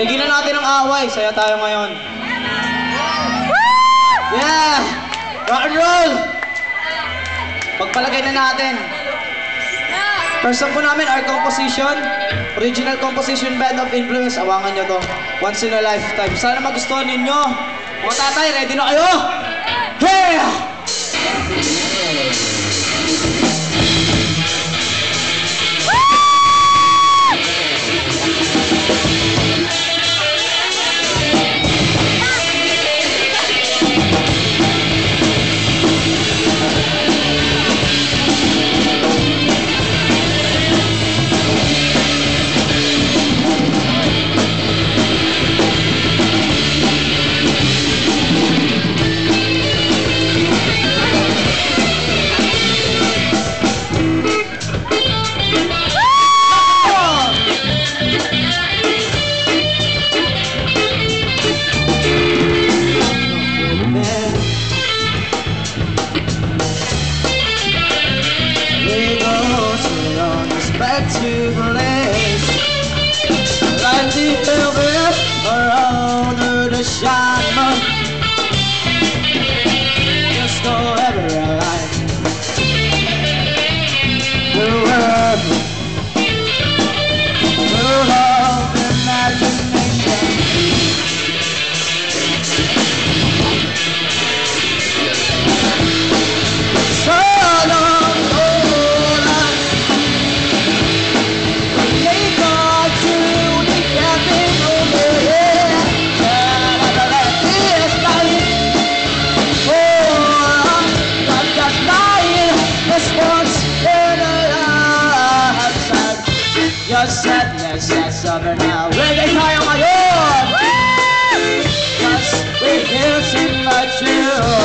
Tigilan natin ang away. Saya tayo ngayon. Yeah! Rock and roll! Pagpalagay na natin. First song po namin, our composition. Original composition, Band of Influence. Awangan nyo to. Once in a lifetime. Sana magustuhan ninyo. Mga tatay, ready na kayo? Yeah! Back to the place, like the velvet or under the shine. Just go everywhere like the world, full of imagination. So long. Yes, summer now. Reggae tayo ngayon! Cause we're here to much you.